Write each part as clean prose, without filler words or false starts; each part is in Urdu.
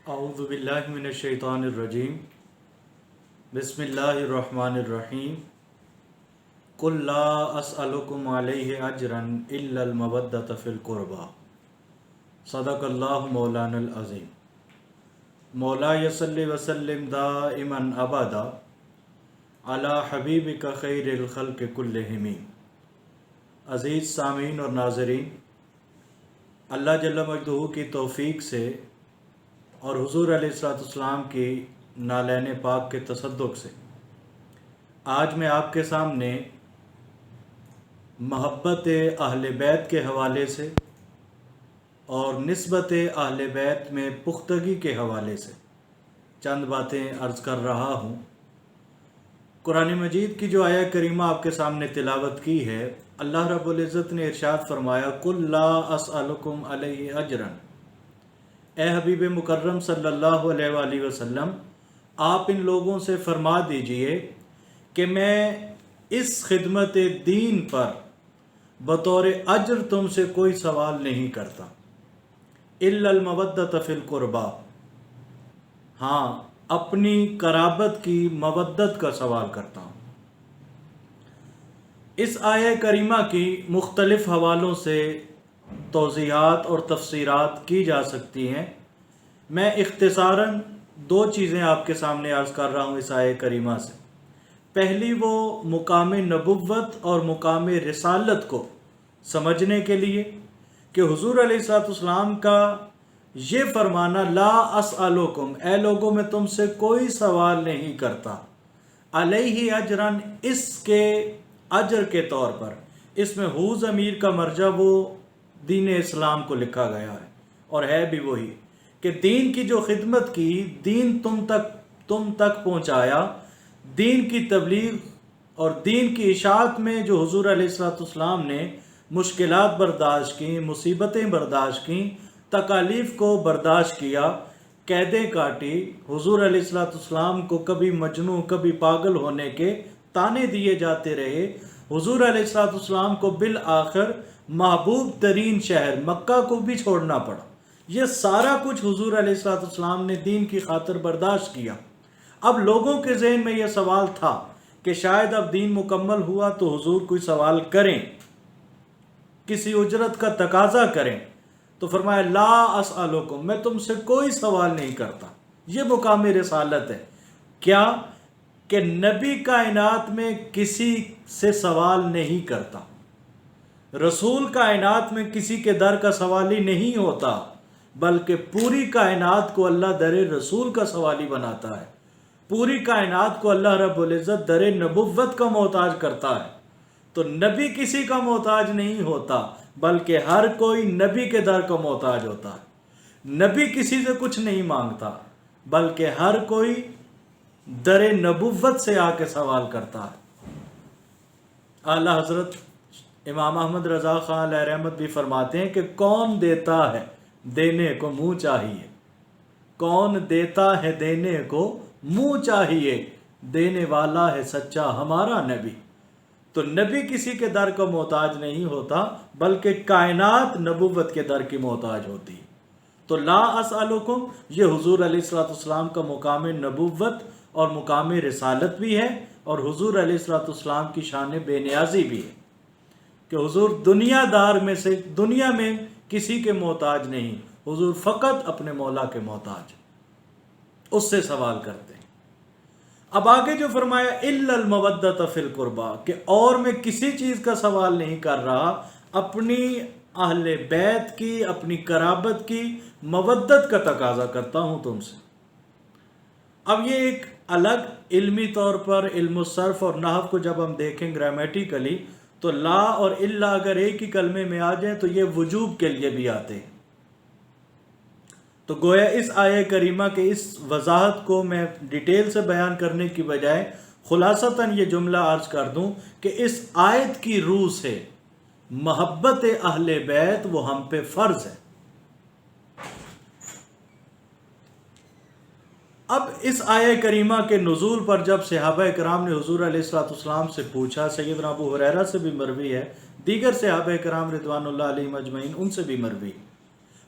اعوذ باللہ من الشیطان الرجیم بسم اللہ الرحمن الرحیم قل لا اسألکم علیہ اجرا الا المودۃ فی القربى صدق اللہ مولانا العظیم مولا صلی وسلم دائما ابدا علی حبیبک خیر الخلق کلہم۔ عزیز سامعین اور ناظرین، اللہ جل مجدہ کی توفیق سے اور حضور علیہ السلام کی نالین پاک کے تصدق سے آج میں آپ کے سامنے محبت اہل بیت کے حوالے سے اور نسبت اہل بیت میں پختگی کے حوالے سے چند باتیں عرض کر رہا ہوں۔ قرآن مجید کی جو آیہ کریمہ آپ کے سامنے تلاوت کی ہے، اللہ رب العزت نے ارشاد فرمایا قل لا اسألکم علیہ اجرا، اے حبیب مکرم صلی اللہ علیہ وآلہ وسلم، آپ ان لوگوں سے فرما دیجئے کہ میں اس خدمت دین پر بطور اجر تم سے کوئی سوال نہیں کرتا، الا المودۃ فی القربى، ہاں اپنی قرابت کی مودت کا سوال کرتا ہوں۔ اس آیہ کریمہ کی مختلف حوالوں سے توضیحات اور تفسیرات کی جا سکتی ہیں۔ میں اختصاراً دو چیزیں آپ کے سامنے عرض کر رہا ہوں اس آیہ کریمہ سے۔ پہلی وہ مقام نبوت اور مقام رسالت کو سمجھنے کے لیے کہ حضور علیہ السلام کا یہ فرمانا لا اسألکم، اے لوگوں میں تم سے کوئی سوال نہیں کرتا، علیہ اجرن، اس کے اجر کے طور پر۔ اس میں ہو ضمیر کا مرجع وہ دین اسلام کو لکھا گیا ہے اور ہے بھی وہی کہ دین کی جو خدمت کی، دین تم تک پہنچایا، دین کی تبلیغ اور دین کی اشاعت میں جو حضور علیہ السلام نے مشکلات برداشت کی، مصیبتیں برداشت کی، تکالیف کو برداشت کیا، قیدیں کاٹی، حضور علیہ السلام کو کبھی مجنوں کبھی پاگل ہونے کے تانے دیے جاتے رہے، حضور علیہ السلام کو بالآخر محبوب ترین شہر مکہ کو بھی چھوڑنا پڑا۔ یہ سارا کچھ حضور علیہ السلام نے دین کی خاطر برداشت کیا۔ اب لوگوں کے ذہن میں یہ سوال تھا کہ شاید اب دین مکمل ہوا تو حضور کوئی سوال کریں، کسی اجرت کا تقاضا کریں، تو فرمایا لا اسألکم، میں تم سے کوئی سوال نہیں کرتا۔ یہ مقام رسالت ہے، کیا کہ نبی کائنات میں کسی سے سوال نہیں کرتا، رسول کائنات میں کسی کے در کا سوالی نہیں ہوتا، بلکہ پوری کائنات کو اللہ در رسول کا سوالی بناتا ہے، پوری کائنات کو اللہ رب العزت در نبوت کا محتاج کرتا ہے۔ تو نبی کسی کا محتاج نہیں ہوتا، بلکہ ہر کوئی نبی کے در کا محتاج ہوتا ہے۔ نبی کسی سے کچھ نہیں مانگتا، بلکہ ہر کوئی در نبوت سے آ کے سوال کرتا ہے۔ اعلی حضرت امام احمد رضا خان علیہ رحمت بھی فرماتے ہیں کہ کون دیتا ہے دینے کو منہ چاہیے، کون دیتا ہے دینے کو منہ چاہیے، دینے والا ہے سچا ہمارا نبی۔ تو نبی کسی کے در کا محتاج نہیں ہوتا، بلکہ کائنات نبوت کے در کی محتاج ہوتی ہے۔ تو لا اسألکم یہ حضور علیہ السلام کا مقام نبوت اور مقام رسالت بھی ہے، اور حضور علیہ السلام کی شان بے نیازی بھی ہے کہ حضور دنیا دار میں سے دنیا میں کسی کے محتاج نہیں، حضور فقط اپنے مولا کے محتاج، اس سے سوال کرتے ہیں۔ اب آگے جو فرمایا الا المودۃ فی القربى، کہ اور میں کسی چیز کا سوال نہیں کر رہا، اپنی اہل بیت کی، اپنی قرابت کی مودت کا تقاضا کرتا ہوں تم سے۔ اب یہ ایک الگ علمی طور پر علم الصرف اور نحو کو جب ہم دیکھیں گرامیٹیکلی، تو لا اور الا اگر ایک ہی کلمے میں آ جائیں تو یہ وجوب کے لیے بھی آتے ہیں۔ تو گویا اس آیہ کریمہ کے اس وضاحت کو میں ڈیٹیل سے بیان کرنے کی بجائے خلاصتاً یہ جملہ عرض کر دوں کہ اس آیت کی روح سے محبت اہل بیت وہ ہم پہ فرض ہے۔ اب اس آیہ کریمہ کے نزول پر جب صحابہ کرام نے حضور علیہ السلام سے پوچھا، سیدنا ابو ہریرہ سے بھی مروی ہے، دیگر صحابہ کرام رضوان اللہ علیہم اجمعین ان سے بھی مروی،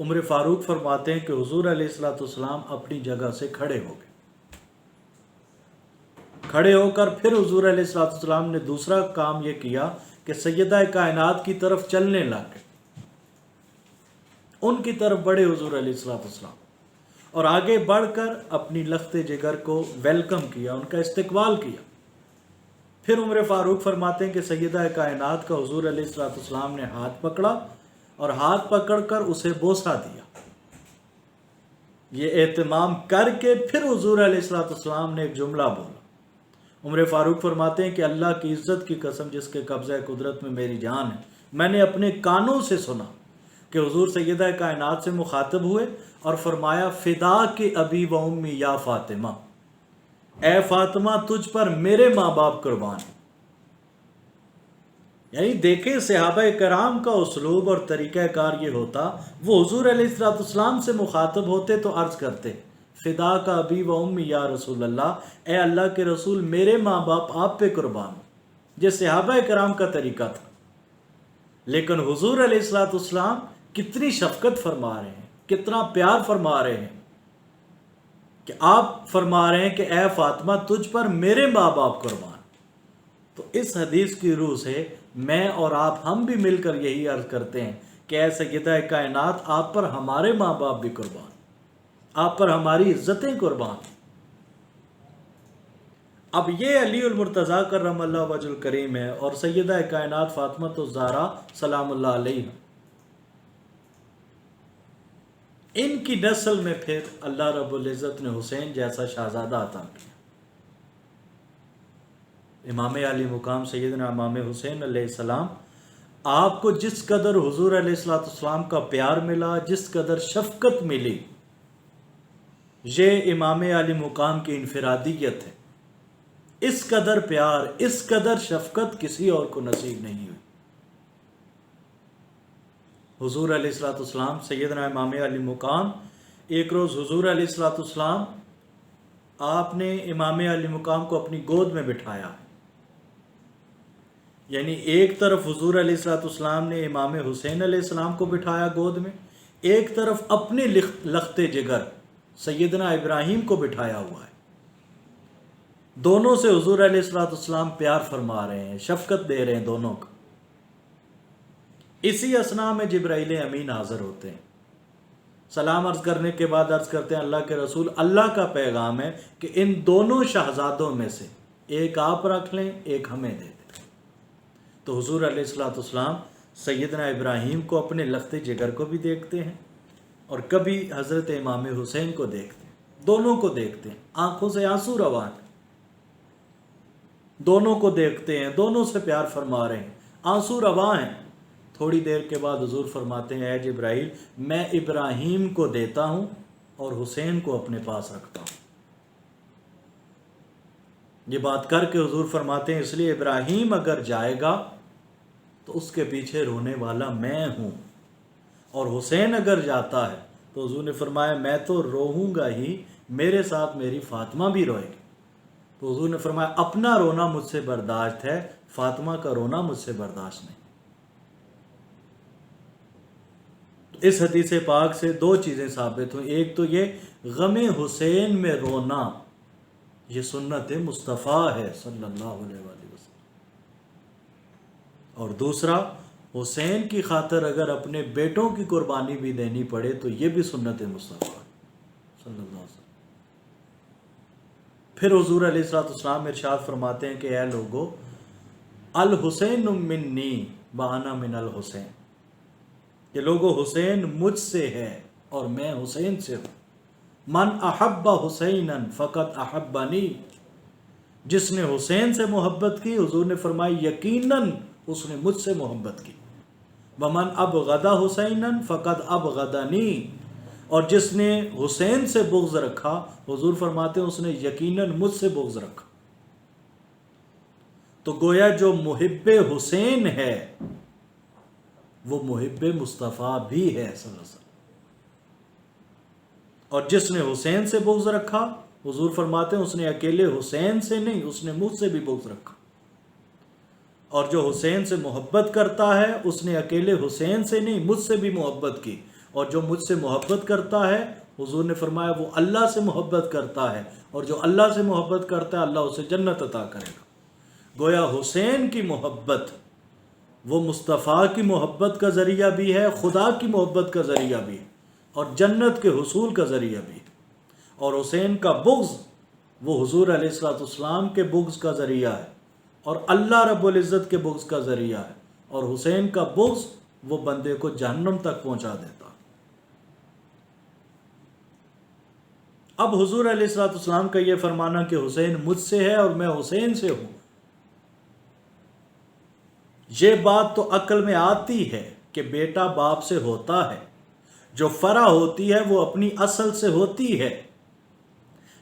عمر فاروق فرماتے ہیں کہ حضور علیہ الصلوۃ والسلام اپنی جگہ سے کھڑے ہو گئے، کھڑے ہو کر پھر حضور علیہ الصلوۃ والسلام نے دوسرا کام یہ کیا کہ سیدہ کائنات کی طرف چلنے لگ گئے، ان کی طرف بڑھے حضور علیہ الصلوۃ والسلام، اور آگے بڑھ کر اپنی لخت جگر کو ویلکم کیا، ان کا استقبال کیا۔ پھر عمر فاروق فرماتے ہیں کہ سیدہ کائنات کا حضور علیہ الصلوۃ والسلام نے ہاتھ پکڑا اور ہاتھ پکڑ کر اسے بوسہ دیا۔ یہ اہتمام کر کے پھر حضور علیہ الصلوۃ والسلام نے ایک جملہ بولا۔ عمر فاروق فرماتے ہیں کہ اللہ کی عزت کی قسم جس کے قبضہ قدرت میں میری جان ہے، میں نے اپنے کانوں سے سنا کہ حضور سیدہ کائنات سے مخاطب ہوئے اور فرمایا فدا کے ابی و امی یا فاطمہ، اے فاطمہ تجھ پر میرے ماں باپ قربان۔ یعنی دیکھیں صحابہ کرام کا اسلوب اور طریقہ کار یہ ہوتا، وہ حضور علیہ الصلوۃ والسلام سے مخاطب ہوتے تو عرض کرتے فدا کا ابی و امی یا رسول اللہ، اے اللہ کے رسول میرے ماں باپ آپ پہ قربان۔ یہ صحابہ کرام کا طریقہ تھا، لیکن حضور علیہ الصلوۃ والسلام کتنی شفقت فرما رہے ہیں، کتنا پیار فرما رہے ہیں کہ آپ فرما رہے ہیں کہ اے فاطمہ تجھ پر میرے ماں باپ قربان۔ تو اس حدیث کی روح سے میں اور آپ ہم بھی مل کر یہی عرض کرتے ہیں کہ اے سیدہ کائنات آپ پر ہمارے ماں باپ بھی قربان، آپ پر ہماری عزتیں قربان۔ اب یہ علی المرتضیٰ کرم اللہ وجہ الکریم ہے، اور سیدہ کائنات فاطمہ الزہرا سلام اللہ علیہ، ان کی نسل میں پھر اللہ رب العزت نے حسین جیسا شہزادہ عطا کیا۔ امام علی مقام سیدنا امام حسین علیہ السلام، آپ کو جس قدر حضور علیہ الصلوۃ والسلام کا پیار ملا، جس قدر شفقت ملی، یہ امام علی مقام کی انفرادیت ہے۔ اس قدر پیار، اس قدر شفقت کسی اور کو نصیب نہیں ہوئی۔ حضور علیہ الصلوۃ والسلام سیدنا امام علی مقام، ایک روز حضور علیہ الصلوۃ والسلام آپ نے امام علی مقام کو اپنی گود میں بٹھایا، یعنی ایک طرف حضور علیہ الصلوۃ والسلام نے امام حسین علیہ السلام کو بٹھایا گود میں، ایک طرف اپنے لخت جگر سیدنا ابراہیم کو بٹھایا ہوا ہے۔ دونوں سے حضور علیہ الصلوۃ والسلام پیار فرما رہے ہیں، شفقت دے رہے ہیں دونوں کو۔ اسی اثناء میں جبرائیل امین حاضر ہوتے ہیں، سلام عرض کرنے کے بعد عرض کرتے ہیں اللہ کے رسول، اللہ کا پیغام ہے کہ ان دونوں شہزادوں میں سے ایک آپ رکھ لیں، ایک ہمیں دے دیں۔ تو حضور علیہ الصلوۃ والسلام سیدنا ابراہیم کو اپنے لخت جگر کو بھی دیکھتے ہیں، اور کبھی حضرت امام حسین کو دیکھتے ہیں، دونوں کو دیکھتے ہیں، آنکھوں سے آنسو روان، دونوں کو دیکھتے ہیں، دونوں سے پیار فرما رہے ہیں، آنسو رواں ہیں۔ تھوڑی دیر کے بعد حضور فرماتے ہیں اے جبرائیل، میں ابراہیم کو دیتا ہوں اور حسین کو اپنے پاس رکھتا ہوں۔ یہ بات کر کے حضور فرماتے ہیں اس لیے ابراہیم اگر جائے گا تو اس کے پیچھے رونے والا میں ہوں، اور حسین اگر جاتا ہے تو حضور نے فرمایا میں تو روؤں گا ہی، میرے ساتھ میری فاطمہ بھی روئے گی۔ تو حضور نے فرمایا اپنا رونا مجھ سے برداشت ہے، فاطمہ کا رونا مجھ سے برداشت نہیں۔ اس حدیث پاک سے دو چیزیں ثابت ہوئیں، ایک تو یہ غم حسین میں رونا یہ سنت مصطفیٰ ہے صلی اللہ علیہ وآلہ وسلم، اور دوسرا حسین کی خاطر اگر اپنے بیٹوں کی قربانی بھی دینی پڑے تو یہ بھی سنت مصطفیٰ صلی اللہ علیہ وسلم۔ پھر حضور علیہ الصلوۃ والسلام ارشاد فرماتے ہیں کہ اے لوگو، الحسین منی وانا من الحسین، کہ لوگو حسین مجھ سے ہے اور میں حسین سے ہوں۔ من احب حسینا فقط احبنی، جس نے حسین سے محبت کی حضور نے فرمائی یقیناً اس نے مجھ سے محبت کی۔ ومن ابغض حسینا فقط ابغضنی، اور جس نے حسین سے بغض رکھا حضور فرماتے ہیں اس نے یقیناً مجھ سے بغض رکھا۔ تو گویا جو محب حسین ہے وہ محب مصطفیٰ بھی ہے صلی اللہ علیہ وسلم، اور جس نے حسین سے بغض رکھا حضور فرماتے ہیں اس نے اکیلے حسین سے نہیں، اس نے مجھ سے بھی بغض رکھا، اور جو حسین سے محبت کرتا ہے اس نے اکیلے حسین سے نہیں مجھ سے بھی محبت کی، اور جو مجھ سے محبت کرتا ہے، حضور نے فرمایا وہ اللہ سے محبت کرتا ہے، اور جو اللہ سے محبت کرتا ہے اللہ اسے جنت عطا کرے گا۔ گویا حسین کی محبت وہ مصطفیٰ کی محبت کا ذریعہ بھی ہے، خدا کی محبت کا ذریعہ بھی ہے، اور جنت کے حصول کا ذریعہ بھی ہے۔ اور حسین کا بغض وہ حضور علیہ الصلوۃ والسلام کے بغض کا ذریعہ ہے، اور اللہ رب العزت کے بغض کا ذریعہ ہے، اور حسین کا بغض وہ بندے کو جہنم تک پہنچا دیتا۔ اب حضور علیہ الصلوۃ والسلام کا یہ فرمانا کہ حسین مجھ سے ہے اور میں حسین سے ہوں، یہ بات تو عقل میں آتی ہے کہ بیٹا باپ سے ہوتا ہے، جو فرع ہوتی ہے وہ اپنی اصل سے ہوتی ہے،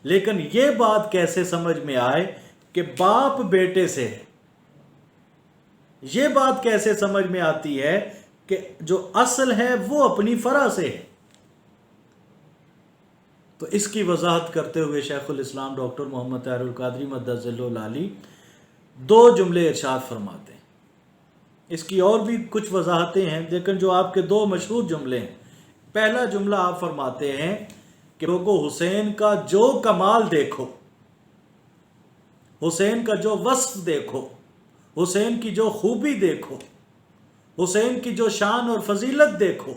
لیکن یہ بات کیسے سمجھ میں آئے کہ باپ بیٹے سے ہے؟ یہ بات کیسے سمجھ میں آتی ہے کہ جو اصل ہے وہ اپنی فرع سے ہے؟ تو اس کی وضاحت کرتے ہوئے شیخ الاسلام ڈاکٹر محمد طاہر القادری مدد العالی دو جملے ارشاد فرماتے ہیں۔ اس کی اور بھی کچھ وضاحتیں ہیں، لیکن جو آپ کے دو مشہور جملے ہیں، پہلا جملہ آپ فرماتے ہیں کہ لوگو حسین کا جو کمال دیکھو، حسین کا جو وصف دیکھو، حسین کی جو خوبی دیکھو، حسین کی جو شان اور فضیلت دیکھو،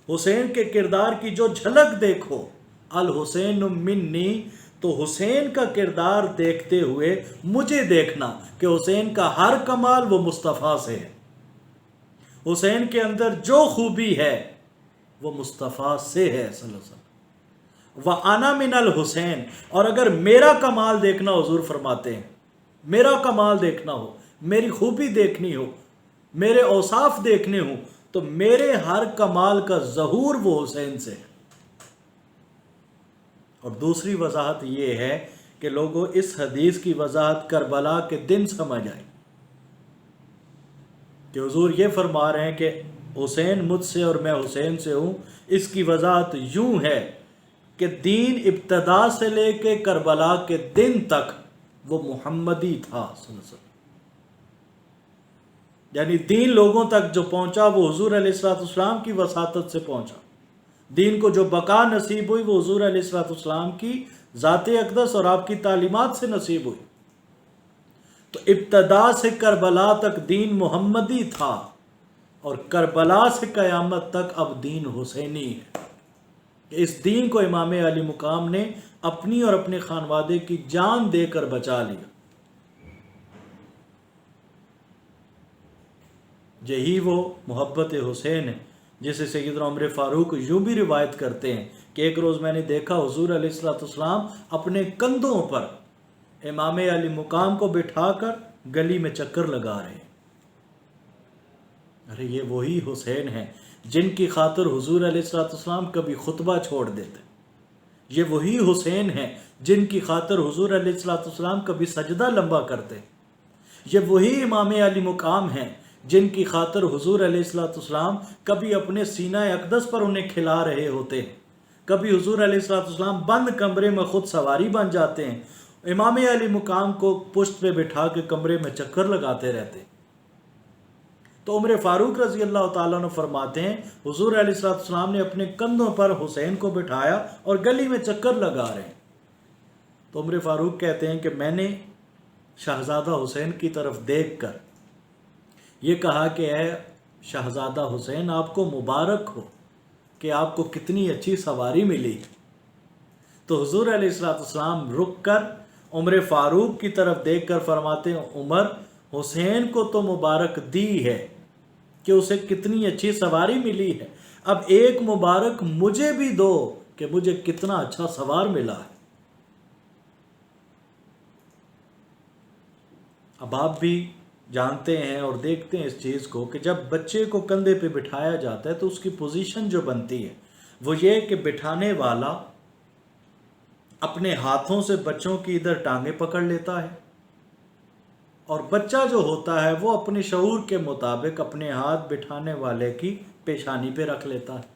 حسین کے کردار کی جو جھلک دیکھو، الحسین منی، تو حسین کا کردار دیکھتے ہوئے مجھے دیکھنا کہ حسین کا ہر کمال وہ مصطفیٰ سے ہے، حسین کے اندر جو خوبی ہے وہ مصطفیٰ سے ہے صلی اللہ علیہ وسلم۔ وَأَنَا مِنَ الْحُسَيْنِ، اور اگر میرا کمال دیکھنا، حضور فرماتے ہیں میرا کمال دیکھنا ہو، میری خوبی دیکھنی ہو، میرے اوصاف دیکھنے ہوں، تو میرے ہر کمال کا ظہور وہ حسین سے ہے۔ اور دوسری وضاحت یہ ہے کہ لوگوں اس حدیث کی وضاحت کربلا کے دن سمجھ آئی کہ حضور یہ فرما رہے ہیں کہ حسین مجھ سے اور میں حسین سے ہوں۔ اس کی وضاحت یوں ہے کہ دین ابتدا سے لے کے کربلا کے دن تک وہ محمدی تھا صلی اللہ علیہ وسلم، یعنی دین لوگوں تک جو پہنچا وہ حضور علیہ الصلوۃ والسلام کی وساطت سے پہنچا۔ دین کو جو بقا نصیب ہوئی وہ حضور علیہ الصلوۃ والسلام کی ذات اقدس اور آپ کی تعلیمات سے نصیب ہوئی۔ تو ابتدا سے کربلا تک دین محمدی تھا، اور کربلا سے قیامت تک اب دین حسینی ہے۔ اس دین کو امام علی مقام نے اپنی اور اپنے خانوادے کی جان دے کر بچا لیا۔ یہی وہ محبت حسین ہے جسے سیدنا عمر فاروق یوں بھی روایت کرتے ہیں کہ ایک روز میں نے دیکھا حضور علیہ الصلوۃ والسلام اپنے کندھوں پر امام علی مقام کو بٹھا کر گلی میں چکر لگا رہے ہیں۔ ارے یہ وہی حسین ہیں جن کی خاطر حضور علیہ الصلوۃ والسلام کبھی خطبہ چھوڑ دیتے، یہ وہی حسین ہیں جن کی خاطر حضور علیہ الصلوۃ والسلام کبھی سجدہ لمبا کرتے، یہ وہی امام علی مقام ہیں جن کی خاطر حضور علیہ الصلوۃ والسلام کبھی اپنے سینہ اقدس پر انہیں کھلا رہے ہوتے ہیں، کبھی حضور علیہ الصلوۃ والسلام بند کمرے میں خود سواری بن جاتے ہیں، امام علی مقام کو پشت پہ بٹھا کے کمرے میں چکر لگاتے رہتے۔ تو عمر فاروق رضی اللہ تعالیٰ عنہ فرماتے ہیں حضور علیہ الصلوۃ والسلام نے اپنے کندھوں پر حسین کو بٹھایا اور گلی میں چکر لگا رہے ہیں۔ تو عمر فاروق کہتے ہیں کہ میں نے شہزادہ حسین کی طرف دیکھ کر یہ کہا کہ اے شہزادہ حسین، آپ کو مبارک ہو کہ آپ کو کتنی اچھی سواری ملی۔ تو حضور علیہ الصلوۃ والسلام رک کر عمر فاروق کی طرف دیکھ کر فرماتے ہیں عمر، حسین کو تو مبارک دی ہے کہ اسے کتنی اچھی سواری ملی ہے، اب ایک مبارک مجھے بھی دو کہ مجھے کتنا اچھا سوار ملا ہے۔ اب آپ بھی جانتے ہیں اور دیکھتے ہیں اس چیز کو کہ جب بچے کو کندھے پہ بٹھایا جاتا ہے تو اس کی پوزیشن جو بنتی ہے وہ یہ کہ بٹھانے والا اپنے ہاتھوں سے بچوں کی ادھر ٹانگیں پکڑ لیتا ہے، اور بچہ جو ہوتا ہے وہ اپنے شعور کے مطابق اپنے ہاتھ بٹھانے والے کی پیشانی پہ رکھ لیتا ہے۔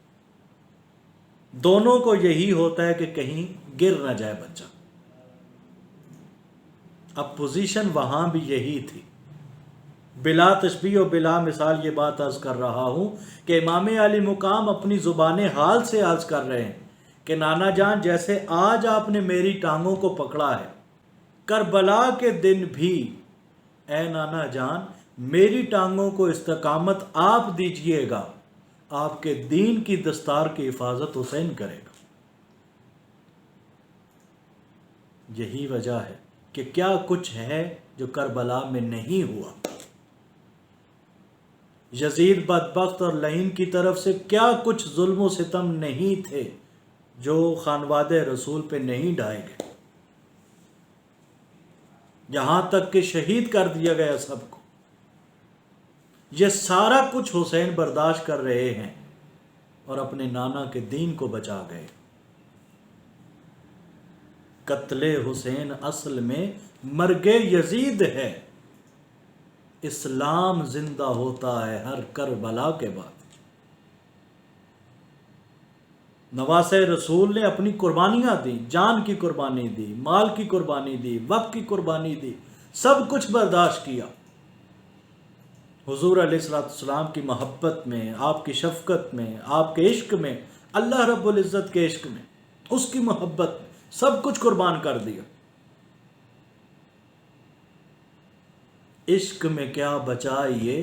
دونوں کو یہی ہوتا ہے کہ کہیں گر نہ جائے بچہ۔ اب پوزیشن وہاں بھی یہی تھی بلا تشبیہ و بلا مثال یہ بات عرض کر رہا ہوں کہ امام علی مقام اپنی زبان حال سے عرض کر رہے ہیں کہ نانا جان جیسے آج آپ نے میری ٹانگوں کو پکڑا ہے، کربلا کے دن بھی اے نانا جان میری ٹانگوں کو استقامت آپ دیجئے گا، آپ کے دین کی دستار کی حفاظت حسین کرے گا۔ یہی وجہ ہے کہ کیا کچھ ہے جو کربلا میں نہیں ہوا۔ یزید بدبخت اور لعین کی طرف سے کیا کچھ ظلم و ستم نہیں تھے جو خانواد رسول پہ نہیں ڈھائے گئے، یہاں تک کہ شہید کر دیا گیا سب کو۔ یہ سارا کچھ حسین برداشت کر رہے ہیں اور اپنے نانا کے دین کو بچا گئے۔ قتل حسین اصل میں مرگ یزید ہے، اسلام زندہ ہوتا ہے ہر کربلا کے بعد۔ نواسۂ رسول نے اپنی قربانیاں دی، جان کی قربانی دی، مال کی قربانی دی، وقت کی قربانی دی، سب کچھ برداشت کیا۔ حضور علیہ السلام کی محبت میں، آپ کی شفقت میں، آپ کے عشق میں، اللہ رب العزت کے عشق میں، اس کی محبت میں سب کچھ قربان کر دیا۔ عشق میں کیا بچائیے،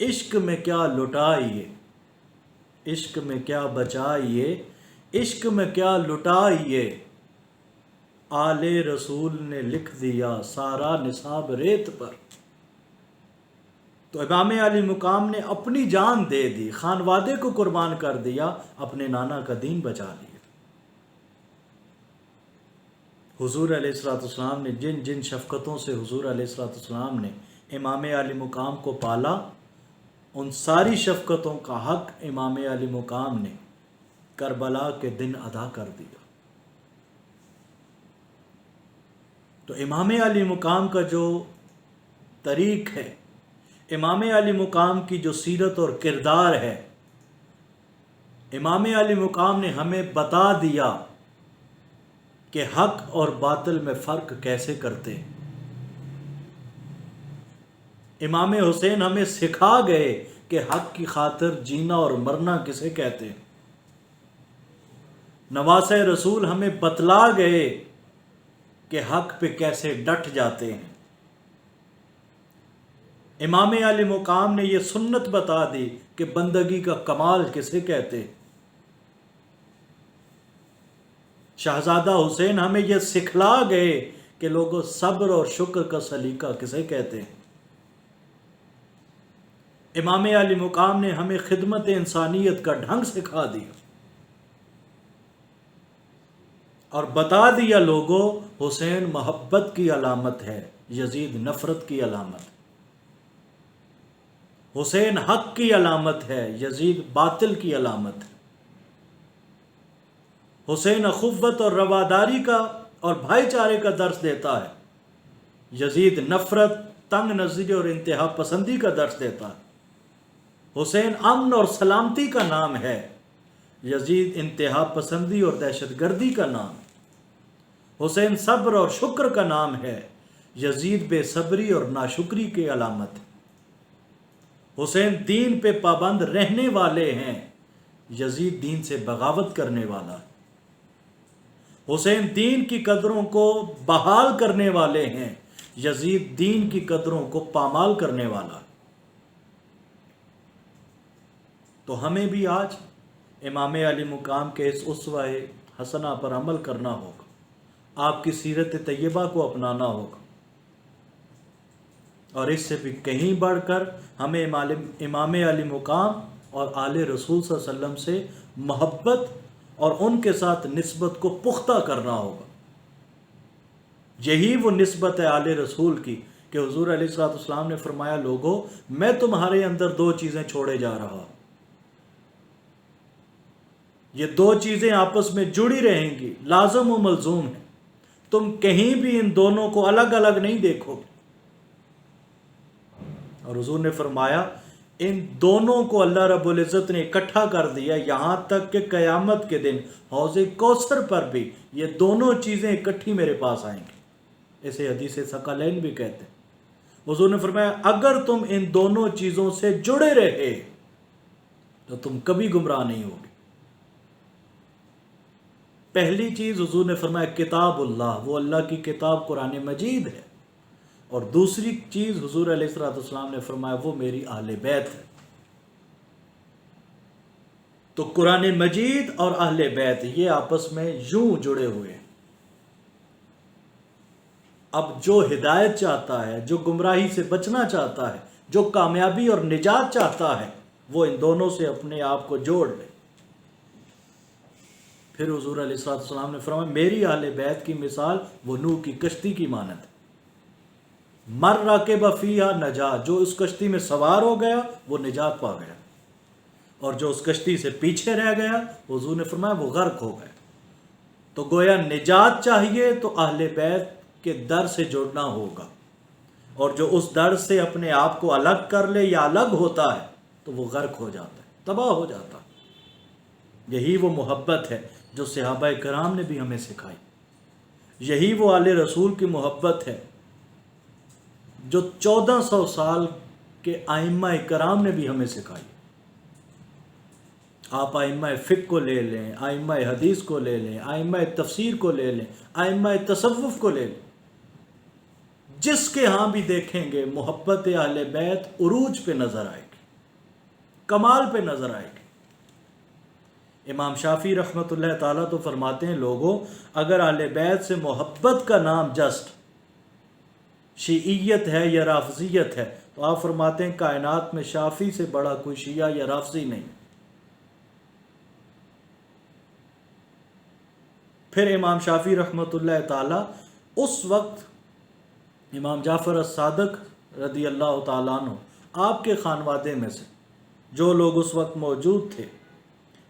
عشق میں کیا لٹائیے، عشق میں کیا بچائیے، عشق میں کیا لٹائیے، آل رسول نے لکھ دیا سارا نصاب ریت پر۔ تو امام علی مقام نے اپنی جان دے دی، خانوادے کو قربان کر دیا، اپنے نانا کا دین بچا لیا۔ حضور علیہ السلام نے جن جن شفقتوں سے حضور علیہ السلام نے امام علی مقام کو پالا، ان ساری شفقتوں کا حق امام علی مقام نے کربلا کے دن ادا کر دیا۔ تو امام علی مقام کا جو طریق ہے، امام علی مقام کی جو سیرت اور کردار ہے، امام علی مقام نے ہمیں بتا دیا کہ حق اور باطل میں فرق کیسے کرتے۔ امام حسین ہمیں سکھا گئے کہ حق کی خاطر جینا اور مرنا کسے کہتے ہیں۔ نواسۂ رسول ہمیں بتلا گئے کہ حق پہ کیسے ڈٹ جاتے ہیں۔ امام علی مقام نے یہ سنت بتا دی کہ بندگی کا کمال کسے کہتے ہیں۔ شہزادہ حسین ہمیں یہ سکھلا گئے کہ لوگوں صبر اور شکر کا سلیقہ کسے کہتے ہیں۔ امام علی مقام نے ہمیں خدمت انسانیت کا ڈھنگ سکھا دیا اور بتا دیا لوگوں حسین محبت کی علامت ہے، یزید نفرت کی علامت، حسین حق کی علامت ہے، یزید باطل کی علامت ہے، حسین اخوت اور رواداری کا اور بھائی چارے کا درس دیتا ہے، یزید نفرت، تنگ نظری اور انتہا پسندی کا درس دیتا ہے۔ حسین امن اور سلامتی کا نام ہے، یزید انتہا پسندی اور دہشت گردی کا نام ہے۔ حسین صبر اور شکر کا نام ہے، یزید بے صبری اور ناشکری کی علامت ہے۔ حسین دین پہ پابند رہنے والے ہیں، یزید دین سے بغاوت کرنے والا ہے۔ حسین دین کی قدروں کو بحال کرنے والے ہیں، یزید دین کی قدروں کو پامال کرنے والا ہے۔ تو ہمیں بھی آج امام علی مقام کے اس اسوہ حسنہ پر عمل کرنا ہوگا، آپ کی سیرت طیبہ کو اپنانا ہوگا، اور اس سے بھی کہیں بڑھ کر ہمیں امام علی مقام اور آل رسول صلی اللہ علیہ وسلم سے محبت اور ان کے ساتھ نسبت کو پختہ کرنا ہوگا۔ یہی وہ نسبت ہے آل رسول کی کہ حضور علیہ السلام نے فرمایا لوگو میں تمہارے اندر دو چیزیں چھوڑے جا رہا ہوں، یہ دو چیزیں آپس میں جڑی رہیں گی، لازم و ملزوم ہے، تم کہیں بھی ان دونوں کو الگ الگ نہیں دیکھو گے۔ اور حضور نے فرمایا ان دونوں کو اللہ رب العزت نے اکٹھا کر دیا، یہاں تک کہ قیامت کے دن حوض کوثر پر بھی یہ دونوں چیزیں اکٹھی میرے پاس آئیں گی۔ اسے حدیث ثقلین بھی کہتے ہیں۔ حضور نے فرمایا اگر تم ان دونوں چیزوں سے جڑے رہے تو تم کبھی گمراہ نہیں ہوگے۔ پہلی چیز حضور نے فرمایا کتاب اللہ، وہ اللہ کی کتاب قرآن مجید ہے، اور دوسری چیز حضور علیہ الصلوۃ والسلام نے فرمایا وہ میری اہل بیت ہے۔ تو قرآن مجید اور اہل بیت یہ آپس میں یوں جڑے ہوئے ہیں۔ اب جو ہدایت چاہتا ہے، جو گمراہی سے بچنا چاہتا ہے، جو کامیابی اور نجات چاہتا ہے، وہ ان دونوں سے اپنے آپ کو جوڑ لے۔ پھر حضور علیہ الصلوۃ والسلام نے فرمایا میری اہل بیت کی مثال وہ نوح کی کشتی کی مانند ہے۔ مر راکب فیہا نجا، جو اس کشتی میں سوار ہو گیا وہ نجات پا گیا، اور جو اس کشتی سے پیچھے رہ گیا حضور نے فرمایا وہ غرق ہو گیا۔ تو گویا نجات چاہیے تو اہل بیت کے در سے جڑنا ہوگا، اور جو اس در سے اپنے آپ کو الگ کر لے یا الگ ہوتا ہے تو وہ غرق ہو جاتا ہے، تباہ ہو جاتا ہے۔ یہی وہ محبت ہے جو صحابہ کرام نے بھی ہمیں سکھائی، یہی وہ آل رسول کی محبت ہے جو 1400 سال کے ائمہ کرام نے بھی ہمیں سکھائی۔ آپ ائمہ فقہ کو لے لیں، ائمہ حدیث کو لے لیں، ائمہ تفسیر کو لے لیں، ائمہ تصوف کو لے لیں، جس کے ہاں بھی دیکھیں گے محبت اہل بیت عروج پہ نظر آئے گی، کمال پہ نظر آئے گی۔ امام شافعی رحمۃ اللہ تعالیٰ تو فرماتے ہیں لوگوں اگر اہل بیت سے محبت کا نام جسٹ شیعیت ہے یا رافضیت ہے تو آپ فرماتے ہیں کائنات میں شافعی سے بڑا کوئی شیعہ یا رافضی نہیں۔ پھر امام شافعی رحمۃ اللہ تعالیٰ اس وقت امام جعفر الصادق رضی اللہ تعالیٰ عنہ آپ کے خانوادے میں سے جو لوگ اس وقت موجود تھے،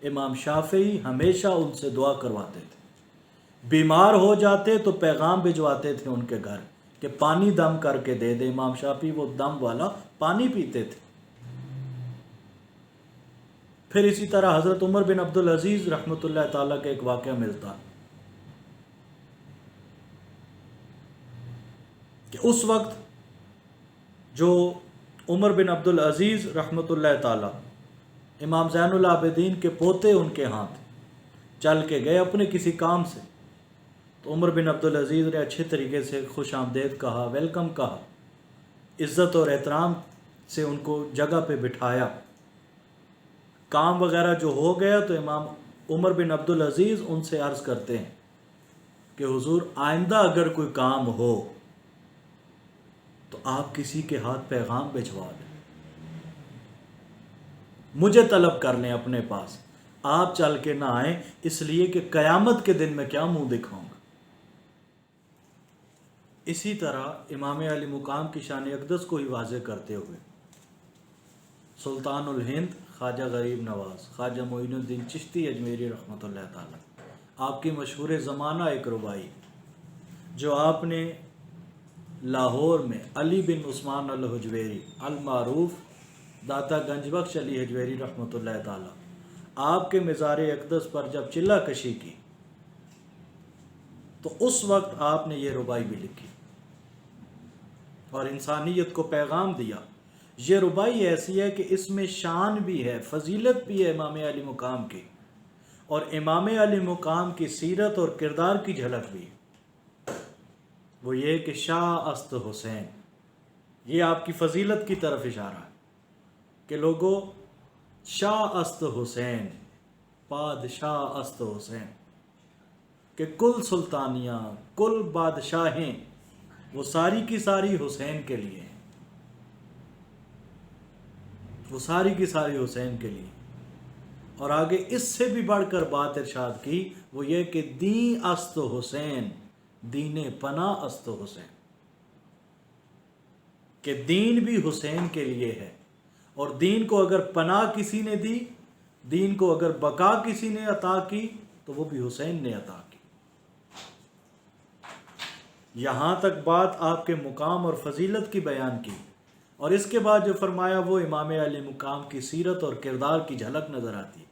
امام شافعی ہمیشہ ان سے دعا کرواتے تھے۔ بیمار ہو جاتے تو پیغام بھجواتے تھے ان کے گھر کہ پانی دم کر کے دے دے، امام شافعی وہ دم والا پانی پیتے تھے۔ پھر اسی طرح حضرت عمر بن عبدالعزیز رحمۃ اللہ تعالیٰ کا ایک واقعہ ملتا کہ اس وقت جو عمر بن عبدالعزیز رحمۃ اللہ تعالیٰ امام زین العابدین کے پوتے ان کے ہاتھ چل کے گئے اپنے کسی کام سے، تو عمر بن عبدالعزیز نے اچھے طریقے سے خوش آمدید کہا، ویلکم کہا، عزت اور احترام سے ان کو جگہ پہ بٹھایا۔ کام وغیرہ جو ہو گیا تو امام عمر بن عبدالعزیز ان سے عرض کرتے ہیں کہ حضور آئندہ اگر کوئی کام ہو تو آپ کسی کے ہاتھ پیغام بھجوا دیں، مجھے طلب کر لیں اپنے پاس، آپ چل کے نہ آئیں، اس لیے کہ قیامت کے دن میں کیا منہ دکھاؤں گا۔ اسی طرح امام علی مقام کی شان اقدس کو ہی واضح کرتے ہوئے سلطان الہند خواجہ غریب نواز خواجہ معین الدین چشتی اجمیری رحمۃ اللہ تعالیٰ، آپ کی مشہور زمانہ ایک ربائی جو آپ نے لاہور میں علی بن عثمان الحجویری المعروف داتا گنج بخش علی حجویری رحمۃ اللہ تعالیٰ، آپ کے مزار اقدس پر جب چلہ کشی کی تو اس وقت آپ نے یہ ربائی بھی لکھی اور انسانیت کو پیغام دیا۔ یہ ربائی ایسی ہے کہ اس میں شان بھی ہے، فضیلت بھی ہے امام علی مقام کی، اور امام علی مقام کی سیرت اور کردار کی جھلک بھی۔ وہ یہ کہ شاہ است حسین، یہ آپ کی فضیلت کی طرف اشارہ ہے کہ لوگوں شاہ است حسین، بادشاہ است حسین، کہ کل سلطانیاں، کل بادشاہیں وہ ساری کی ساری حسین کے لیے ہیں، وہ ساری کی ساری حسین کے لیے۔ اور آگے اس سے بھی بڑھ کر بات ارشاد کی، وہ یہ کہ دین است حسین، دین پناہ است حسین، کہ دین بھی حسین کے لیے ہے، اور دین کو اگر پناہ کسی نے دی، دین کو اگر بقا کسی نے عطا کی تو وہ بھی حسین نے عطا کی۔ یہاں تک بات آپ کے مقام اور فضیلت کی بیان کی، اور اس کے بعد جو فرمایا وہ امام علی مقام کی سیرت اور کردار کی جھلک نظر آتی،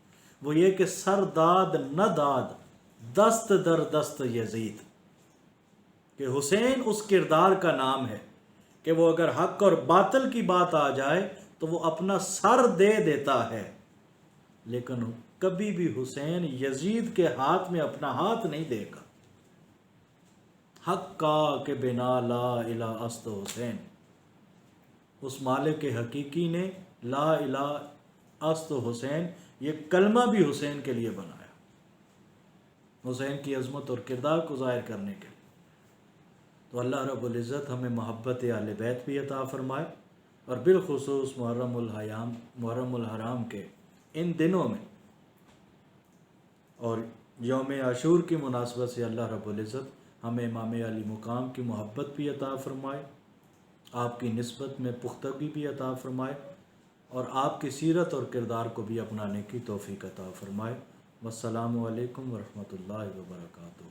وہ یہ کہ سر داد نہ داد دست در دست یزید، کہ حسین اس کردار کا نام ہے کہ وہ اگر حق اور باطل کی بات آ جائے تو وہ اپنا سر دے دیتا ہے، لیکن کبھی بھی حسین یزید کے ہاتھ میں اپنا ہاتھ نہیں دے گا۔ حق کا کہ بنا لا الہ است حسین، اس مالک حقیقی نے لا الہ است حسین یہ کلمہ بھی حسین کے لیے بنایا، حسین کی عظمت اور کردار کو ظاہر کرنے کے لیے۔ تو اللہ رب العزت ہمیں محبت اہل بیت بھی عطا فرمائے، اور بالخصوص محرم الحرام کے ان دنوں میں اور یوم عاشور کی مناسبت سے اللہ رب العزت ہمیں امام علی مقام کی محبت بھی عطا فرمائے، آپ کی نسبت میں پختگی بھی عطا فرمائے، اور آپ کی سیرت اور کردار کو بھی اپنانے کی توفیق عطا فرمائے۔ والسلام علیکم ورحمۃ اللہ وبرکاتہ۔